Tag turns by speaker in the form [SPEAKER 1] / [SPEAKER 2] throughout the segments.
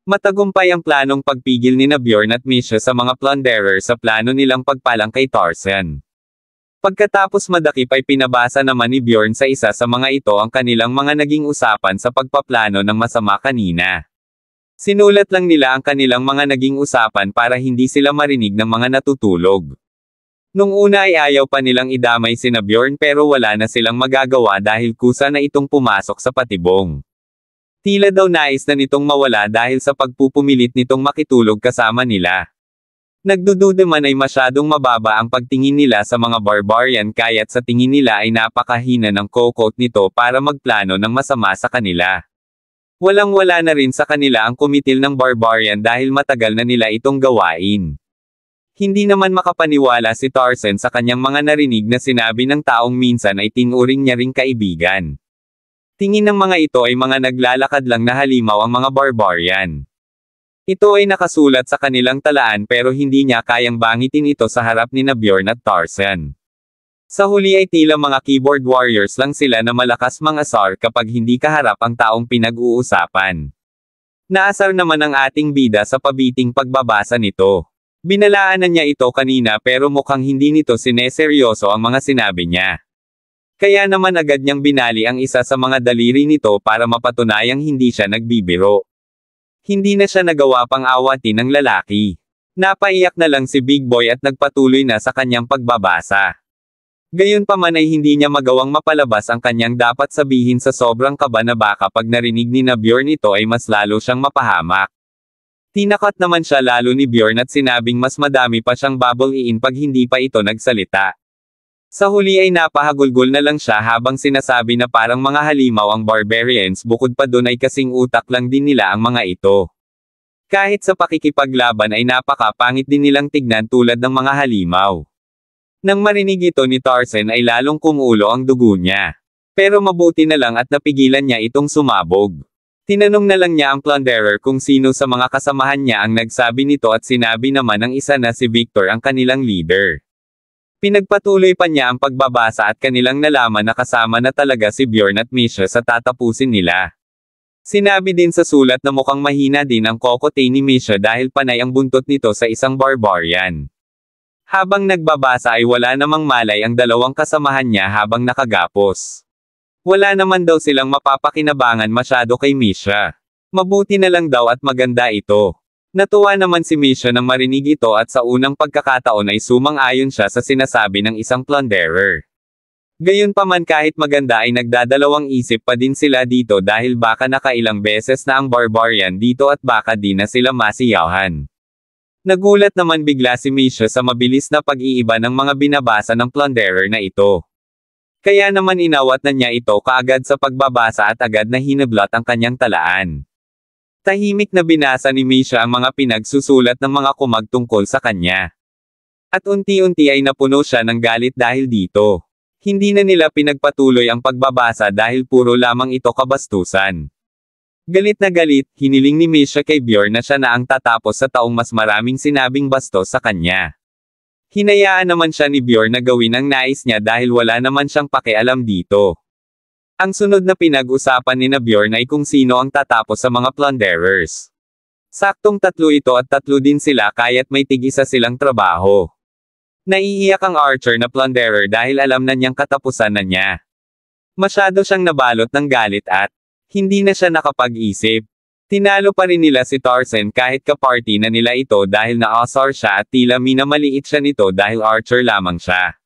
[SPEAKER 1] Matagumpay ang planong pagpigil ni Bjorn at Misha sa mga plunderer sa plano nilang pagpalang kay Tarzan. Pagkatapos madakip ay pinabasa naman ni Bjorn sa isa sa mga ito ang kanilang mga naging usapan sa pagpaplano ng masama kanina. Sinulat lang nila ang kanilang mga naging usapan para hindi sila marinig ng mga natutulog. Nung una ay ayaw pa nilang idamay sina Bjorn pero wala na silang magagawa dahil kusa na itong pumasok sa patibong. Tila daw nais na nitong mawala dahil sa pagpupumilit nitong makitulog kasama nila. Nagdududa man ay masyadong mababa ang pagtingin nila sa mga barbarian kaya't sa tingin nila ay napakahina ng kokot nito para magplano ng masama sa kanila. Walang-wala na rin sa kanila ang kumitil ng barbarian dahil matagal na nila itong gawain. Hindi naman makapaniwala si Tarzan sa kanyang mga narinig na sinabi ng taong minsan ay tinuring niya ring kaibigan. Tingin ng mga ito ay mga naglalakad lang na halimaw ang mga barbarian. Ito ay nakasulat sa kanilang talaan pero hindi niya kayang bangitin ito sa harap ni Bjorn at Tarzan. Sa huli ay tila mga keyboard warriors lang sila na malakas mangasar kapag hindi kaharap ang taong pinag-uusapan. Naasar naman ang ating bida sa pabiting pagbabasa nito. Binalaanan niya ito kanina pero mukhang hindi nito sineseryoso ang mga sinabi niya. Kaya naman agad niyang binali ang isa sa mga daliri nito para mapatunayang hindi siya nagbibiro. Hindi na siya nagawa pang awatin ng lalaki. Napaiyak na lang si Big Boy at nagpatuloy na sa kanyang pagbabasa. Gayunpaman ay hindi niya magawang mapalabas ang kanyang dapat sabihin sa sobrang kaba na baka pag narinig ni Bjorn ito ay mas lalo siyang mapahamak. Tinakat naman siya lalo ni Bjorn at sinabing mas madami pa siyang babaliin pag hindi pa ito nagsalita. Sa huli ay napahagulgol na lang siya habang sinasabi na parang mga halimaw ang barbarians bukod pa doon ay kasing utak lang din nila ang mga ito. Kahit sa pakikipaglaban ay napakapangit din nilang tignan tulad ng mga halimaw. Nang marinig ito ni Tarzan ay lalong kumulo ang dugo niya. Pero mabuti na lang at napigilan niya itong sumabog. Tinanong na lang niya ang plunderer kung sino sa mga kasamahan niya ang nagsabi nito at sinabi naman ng isa na si Victor ang kanilang leader. Pinagpatuloy pa niya ang pagbabasa at kanilang nalaman na kasama na talaga si Bjorn at Misha sa tatapusin nila. Sinabi din sa sulat na mukhang mahina din ang kokote ni Misha dahil panay ang buntot nito sa isang barbarian. Habang nagbabasa ay wala namang malay ang dalawang kasamahan niya habang nakagapos. Wala naman daw silang mapapakinabangan masyado kay Misha. Mabuti na lang daw at maganda ito. Natuwa naman si Misha nang marinig ito at sa unang pagkakataon ay sumang-ayon siya sa sinasabi ng isang plunderer. Gayunpaman kahit maganda ay nagdadalawang isip pa din sila dito dahil baka nakailang beses na ang barbarian dito at baka di na sila masiyahan. Nagulat naman bigla si Misha sa mabilis na pag-iiba ng mga binabasa ng plunderer na ito. Kaya naman inawat na niya ito kaagad sa pagbabasa at agad na hinablot ang kanyang talaan. Tahimik na binasa ni Misha ang mga pinagsusulat ng mga kumag tungkol sa kanya. At unti-unti ay napuno siya ng galit dahil dito. Hindi na nila pinagpatuloy ang pagbabasa dahil puro lamang ito kabastusan. Galit na galit, hiniling ni Misha kay Bjorn na siya na ang tatapos sa taong mas maraming sinabing bastos sa kanya. Hinayaan naman siya ni Bjorn na gawin ang nais niya dahil wala naman siyang pakialam dito. Ang sunod na pinag-usapan ni Bjorn ay kung sino ang tatapos sa mga plunderers. Saktong tatlo ito at tatlo din sila kaya't may tig-isa silang trabaho. Naiiyak ang archer na plunderer dahil alam na niyang katapusan na niya. Masyado siyang nabalot ng galit at hindi na siya nakapag-isip. Tinalo pa rin nila si Tarzan kahit kaparty na nila ito dahil naasar siya at tila minamaliit siya nito dahil archer lamang siya.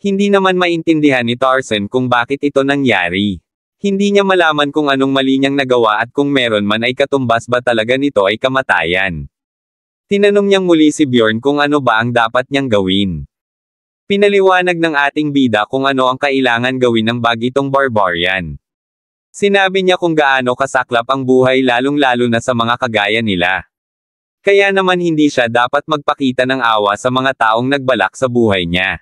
[SPEAKER 1] Hindi naman maintindihan ni Tarzan kung bakit ito nangyari. Hindi niya malaman kung anong mali niyang nagawa at kung meron man ay katumbas ba talaga nito ay kamatayan. Tinanong niyang muli si Bjorn kung ano ba ang dapat niyang gawin. Pinaliwanag ng ating bida kung ano ang kailangan gawin ng bagitong barbarian. Sinabi niya kung gaano kasaklap ang buhay lalong-lalo na sa mga kagaya nila. Kaya naman hindi siya dapat magpakita ng awa sa mga taong nagbalak sa buhay niya.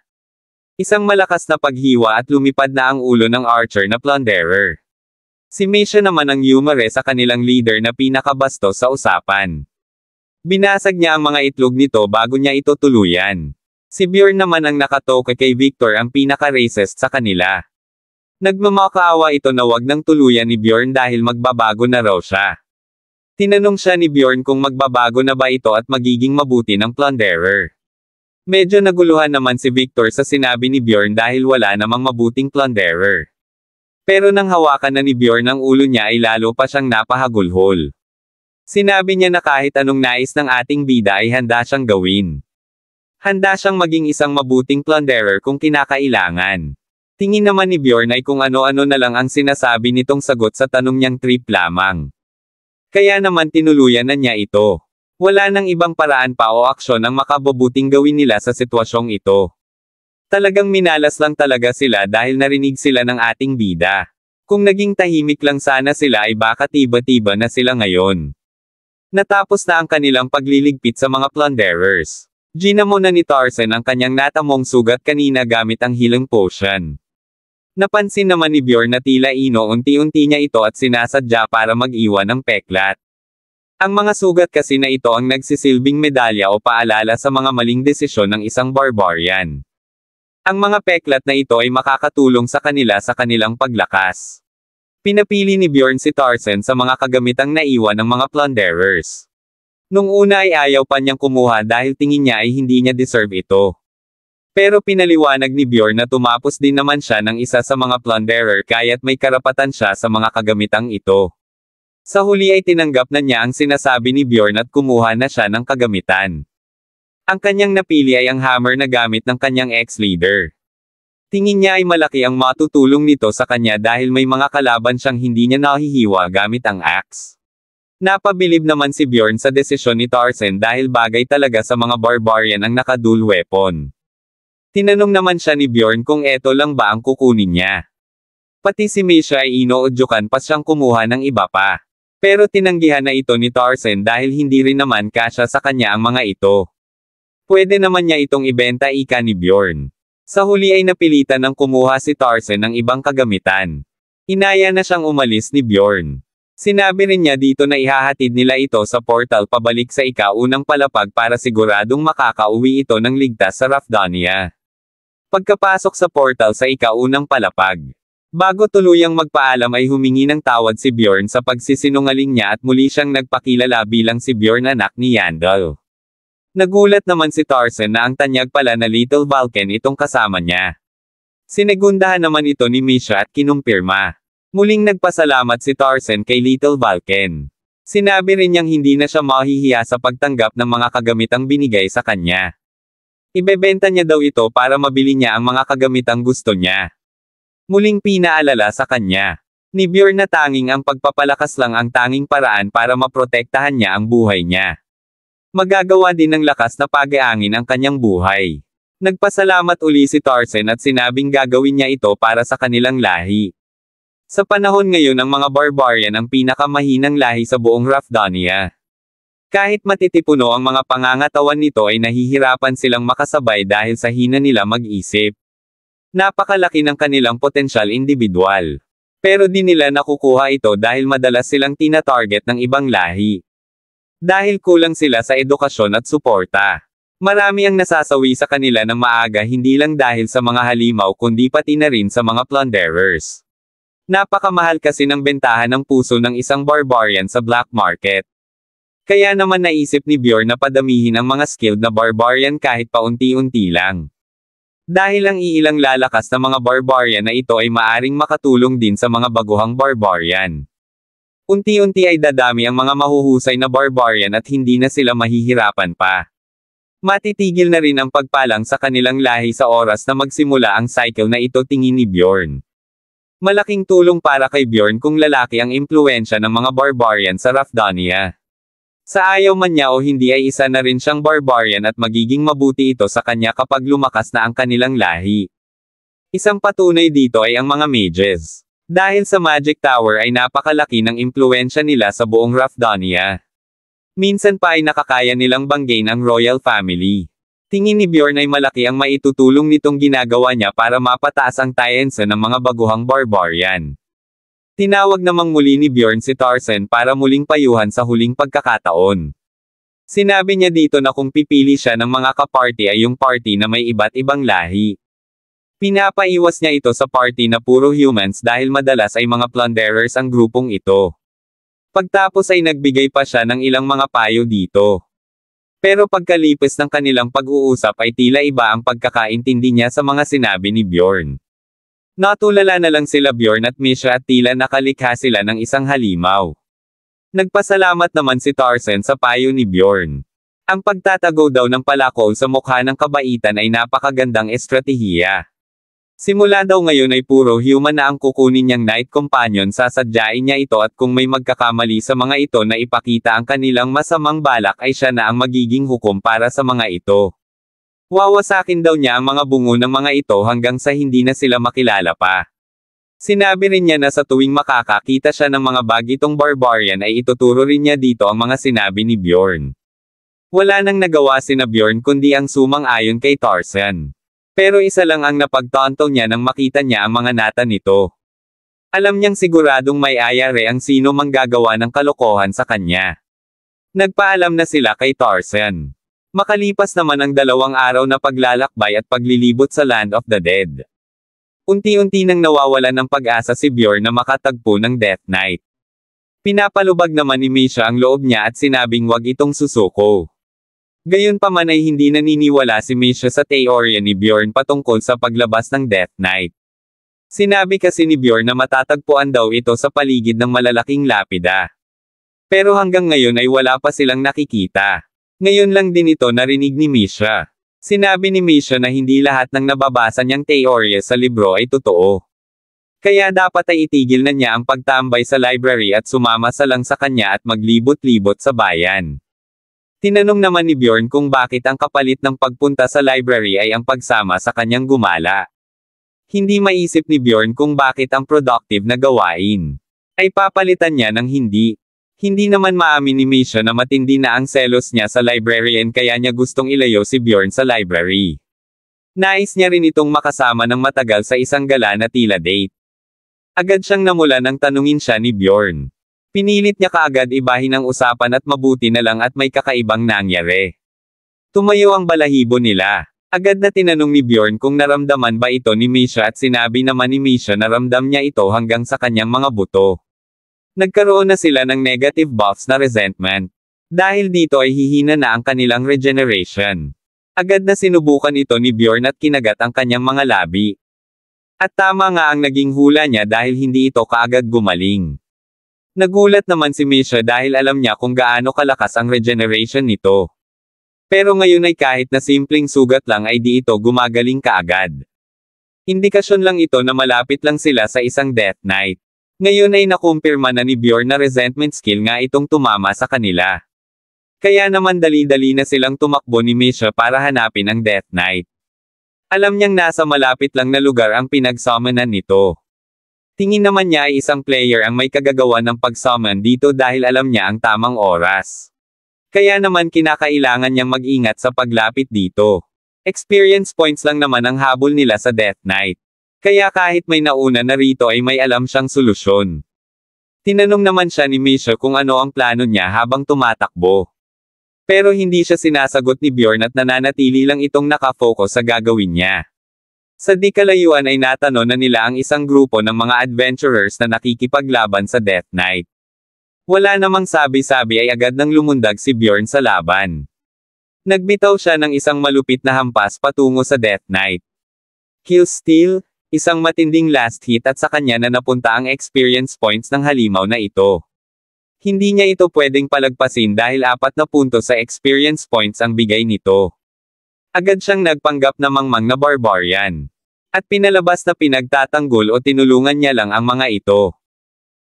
[SPEAKER 1] Isang malakas na paghiwa at lumipad na ang ulo ng archer na plunderer. Si Misha naman ang humore sa kanilang leader na pinakabasto sa usapan. Binasag niya ang mga itlog nito bago niya ito tuluyan. Si Bjorn naman ang nakatoke kay Victor ang pinaka-racist sa kanila. Nagmamakaawa ito na wag nang tuluyan ni Bjorn dahil magbabago na raw siya. Tinanong siya ni Bjorn kung magbabago na ba ito at magiging mabuti ng plunderer. Medyo naguluhan naman si Victor sa sinabi ni Bjorn dahil wala namang mabuting plunderer. Pero nang hawakan na ni Bjorn ang ulo niya ay lalo pa siyang napahagulhol. Sinabi niya na kahit anong nais ng ating bida ay handa siyang gawin. Handa siyang maging isang mabuting plunderer kung kinakailangan. Tingin naman ni Bjorn ay kung ano-ano na lang ang sinasabi nitong sagot sa tanong niyang trip lamang. Kaya naman tinuluyan na niya ito. Wala nang ibang paraan pa o aksyon ang makabubuting gawin nila sa sitwasyong ito. Talagang minalas lang talaga sila dahil narinig sila ng ating bida. Kung naging tahimik lang sana sila ay baka tiba-tiba na sila ngayon. Natapos na ang kanilang pagliligpit sa mga plunderers. Ginamo na ni Tarzan ang kanyang natamong sugat kanina gamit ang healing potion. Napansin naman ni Bjorn na tila unti-unti niya ito at sinasadya para mag-iwan ng peklat. Ang mga sugat kasi na ito ang nagsisilbing medalya o paalala sa mga maling desisyon ng isang barbarian. Ang mga peklat na ito ay makakatulong sa kanila sa kanilang paglakas. Pinapili ni Bjorn si Tarzan sa mga kagamitang naiwan ng mga plunderers. Nung una ay ayaw pa niyang kumuha dahil tingin niya ay hindi niya deserve ito. Pero pinaliwanag ni Bjorn na tumapos din naman siya ng isa sa mga plunderer kaya't may karapatan siya sa mga kagamitang ito. Sa huli ay tinanggap na niya ang sinasabi ni Bjorn at kumuha na siya ng kagamitan. Ang kanyang napili ay ang hammer na gamit ng kanyang ex-leader. Tingin niya ay malaki ang matutulong nito sa kanya dahil may mga kalaban siyang hindi niya nahihiwa gamit ang axe. Napabilib naman si Bjorn sa desisyon ni Tarzan dahil bagay talaga sa mga barbarian ang naka-dual weapon. Tinanong naman siya ni Bjorn kung eto lang ba ang kukunin niya. Pati si Misha ay inoodyukan pa siyang kumuha ng iba pa. Pero tinanggihan na ito ni Tarzan dahil hindi rin naman kasya sa kanya ang mga ito. Pwede naman niya itong ibenta ika ni Bjorn. Sa huli ay napilitan ng kumuha si Tarzan ng ibang kagamitan. Inaya na siyang umalis ni Bjorn. Sinabi rin niya dito na ihahatid nila ito sa portal pabalik sa ika-unang palapag para siguradong makakauwi ito ng ligtas sa Rafdania. Pagkapasok sa portal sa ika-unang palapag. Bago tuluyang magpaalam ay humingi ng tawad si Bjorn sa pagsisinungaling niya at muli siyang nagpakilala bilang si Bjorn anak ni Yandel. Nagulat naman si Tarzan na ang tanyag pala na Little Vulcan itong kasama niya. Sinegundahan naman ito ni Misha at kinumpirma. Muling nagpasalamat si Tarzan kay Little Vulcan. Sinabi rin niyang hindi na siya mahihiya sa pagtanggap ng mga kagamitang binigay sa kanya. Ibebenta niya daw ito para mabili niya ang mga kagamitang gusto niya. Muling pinaalala sa kanya ni Bjorn na tanging ang pagpapalakas lang ang tanging paraan para maprotektahan niya ang buhay niya. Magagawa din ng lakas na pag-aangin ang kanyang buhay. Nagpasalamat uli si Tarzan at sinabing gagawin niya ito para sa kanilang lahi. Sa panahon ngayon ang mga barbarian ang pinakamahinang lahi sa buong Rafdania. Kahit matitipuno ang mga pangangatawan nito ay nahihirapan silang makasabay dahil sa hina nila mag-isip. Napakalaki ng kanilang potensyal individual. Pero di nila nakukuha ito dahil madalas silang tina-target ng ibang lahi. Dahil kulang sila sa edukasyon at suporta. Marami ang nasasawi sa kanila ng maaga hindi lang dahil sa mga halimaw kundi pati na rin sa mga plunderers. Napakamahal kasi ng bentahan ng puso ng isang barbarian sa black market. Kaya naman naisip ni Bjorn na padamihin ang mga skilled na barbarian kahit paunti-unti lang. Dahil ang iilang lalakas na mga barbarian na ito ay maaring makatulong din sa mga baguhang barbarian. Unti-unti ay dadami ang mga mahuhusay na barbarian at hindi na sila mahihirapan pa. Matitigil na rin ang pagpalang sa kanilang lahi sa oras na magsimula ang cycle na ito tingin ni Bjorn. Malaking tulong para kay Bjorn kung lalaki ang impluensya ng mga barbarian sa Rafdania. Sa ayaw man niya o hindi ay isa na rin siyang barbarian at magiging mabuti ito sa kanya kapag lumakas na ang kanilang lahi. Isang patunay dito ay ang mga mages. Dahil sa Magic Tower ay napakalaki ng impluensya nila sa buong Rafdania. Minsan pa ay nakakaya nilang banggain ang royal family. Tingin ni Bjorn ay malaki ang maitutulong nitong ginagawa niya para mapataas ang tayensa ng mga baguhang barbarian. Tinawag namang muli ni Bjorn si Tarzan para muling payuhan sa huling pagkakataon. Sinabi niya dito na kung pipili siya ng mga kaparty ay yung party na may iba't ibang lahi. Pinapaiwas niya ito sa party na puro humans dahil madalas ay mga plunderers ang grupong ito. Pagtapos ay nagbigay pa siya ng ilang mga payo dito. Pero pagkalipas ng kanilang pag-uusap ay tila iba ang pagkakaintindi niya sa mga sinabi ni Bjorn. Natulala na lang sila Bjorn at Misha at tila nakalikha sila ng isang halimaw. Nagpasalamat naman si Tarzan sa payo ni Bjorn. Ang pagtatago daw ng palakol sa mukha ng kabaitan ay napakagandang estratehiya. Simula daw ngayon ay puro human na ang kukunin niyang night companion, sasadyain niya ito at kung may magkakamali sa mga ito na ipakita ang kanilang masamang balak ay siya na ang magiging hukom para sa mga ito. Wawasakin daw niya ang mga bungo ng mga ito hanggang sa hindi na sila makilala pa. Sinabi rin niya na sa tuwing makakakita siya ng mga bagitong barbarian ay ituturo rin niya dito ang mga sinabi ni Bjorn. Wala nang nagawa sina Bjorn kundi ang sumang-ayon kay Tarzan. Pero isa lang ang napagtanto niya nang makita niya ang mga nata nito. Alam niyang siguradong may ayare ang sino manggagawa ng kalokohan sa kanya. Nagpaalam na sila kay Tarzan. Makalipas naman ang 2 araw na paglalakbay at paglilibot sa Land of the Dead. Unti-unti nang nawawalan ng pag-asa si Bjorn na makatagpo ng Death Knight. Pinapalubag naman ni Misha ang loob niya at sinabing wag itong susuko. Gayunpaman ay hindi naniniwala si Misha sa teorya ni Bjorn patungkol sa paglabas ng Death Knight. Sinabi kasi ni Bjorn na matatagpuan daw ito sa paligid ng malalaking lapida. Pero hanggang ngayon ay wala pa silang nakikita. Ngayon lang din ito narinig ni Misha. Sinabi ni Misha na hindi lahat ng nababasa niyang teorya sa libro ay totoo. Kaya dapat ay itigil na niya ang pagtambay sa library at sumama sa lang sa kanya at maglibot-libot sa bayan. Tinanong naman ni Bjorn kung bakit ang kapalit ng pagpunta sa library ay ang pagsama sa kanyang gumala. Hindi maisip ni Bjorn kung bakit ang productive na gawain ay papalitan niya ng hindi. Hindi naman maamin ni Misha na matindi na ang selos niya sa librarian kaya niya gustong ilayo si Bjorn sa library. Nais niya rin itong makasama ng matagal sa isang gala na tila date. Agad siyang namula nang tanungin siya ni Bjorn. Pinilit niya kaagad ibahin ang usapan at mabuti na lang at may kakaibang nangyari. Tumayo ang balahibo nila. Agad na tinanong ni Bjorn kung naramdaman ba ito ni Misha at sinabi naman ni Misha na ramdam niya ito hanggang sa kanyang mga buto. Nagkaroon na sila ng negative buffs na resentment. Dahil dito ay hihina na ang kanilang regeneration. Agad na sinubukan ito ni Bjorn at kinagat ang kanyang mga labi. At tama nga ang naging hula niya dahil hindi ito kaagad gumaling. Nagulat naman si Misha dahil alam niya kung gaano kalakas ang regeneration nito. Pero ngayon ay kahit na simpleng sugat lang ay di ito gumagaling kaagad. Indikasyon lang ito na malapit lang sila sa isang Death Knight. Ngayon ay nakumpirma na ni Bjorn na resentment skill nga itong tumama sa kanila. Kaya naman dali-dali na silang tumakbo ni Misha para hanapin ang Death Knight. Alam niyang nasa malapit lang na lugar ang pinag-summonan nito. Tingin naman niya ay isang player ang may kagagawa ng pag-summon dito dahil alam niya ang tamang oras. Kaya naman kinakailangan niyang mag-ingat sa paglapit dito. Experience points lang naman ang habol nila sa Death Knight. Kaya kahit may nauna na rito ay may alam siyang solusyon. Tinanong naman siya ni Misha kung ano ang plano niya habang tumatakbo. Pero hindi siya sinasagot ni Bjorn at nananatili lang itong nakafocus sa gagawin niya. Sa di kalayuan ay natanong na nila ang isang grupo ng mga adventurers na nakikipaglaban sa Death Knight. Wala namang sabi-sabi ay agad nang lumundag si Bjorn sa laban. Nagbitaw siya ng isang malupit na hampas patungo sa Death Knight. Kill steal, isang matinding last hit at sa kanya na napunta ang experience points ng halimaw na ito. Hindi niya ito pwedeng palagpasin dahil 4 na puntos sa experience points ang bigay nito. Agad siyang nagpanggap na mangmang na barbarian. At pinalabas na pinagtatanggol o tinulungan niya lang ang mga ito.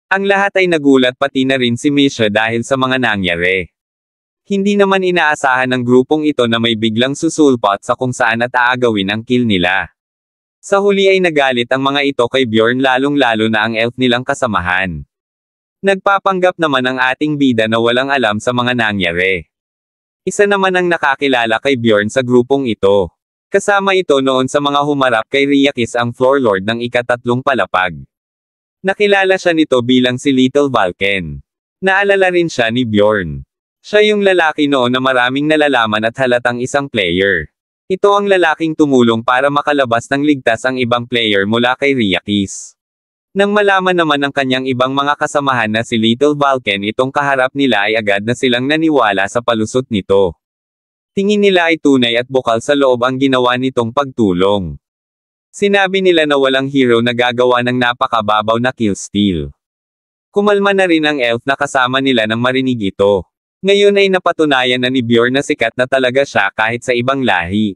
[SPEAKER 1] Ang lahat ay nagulat pati na rin si Misha dahil sa mga nangyari. Hindi naman inaasahan ng grupong ito na may biglang susulpot sa kung saan at aagawin ang kill nila. Sa huli ay nagalit ang mga ito kay Bjorn lalong-lalo na ang elf nilang kasamahan. Nagpapanggap naman ang ating bida na walang alam sa mga nangyari. Isa naman ang nakakilala kay Bjorn sa grupong ito. Kasama ito noon sa mga humarap kay Ryakis ang floor lord ng ika-3 palapag. Nakilala siya nito bilang si Little Vulcan. Naalala rin siya ni Bjorn. Siya yung lalaki noon na maraming nalalaman at halatang isang player. Ito ang lalaking tumulong para makalabas ng ligtas ang ibang player mula kay Ryakis. Nang malaman naman ng kanyang ibang mga kasamahan na si Little Vulcan itong kaharap nila ay agad na silang naniwala sa palusot nito. Tingin nila ay tunay at bukal sa loob ang ginawa nitong pagtulong. Sinabi nila na walang hero na gagawa ng napakababaw na kill steal. Kumalma na rin ang elf na kasama nila nang marinig ito. Ngayon ay napatunayan na ni Bjorn na sikat na talaga siya kahit sa ibang lahi.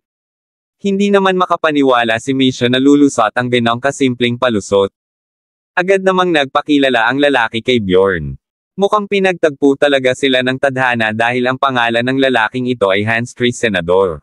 [SPEAKER 1] Hindi naman makapaniwala si Misha na lulusot ang ganong kasimpleng palusot. Agad namang nagpakilala ang lalaki kay Bjorn. Mukhang pinagtagpo talaga sila ng tadhana dahil ang pangalan ng lalaking ito ay Hans Christ Senador.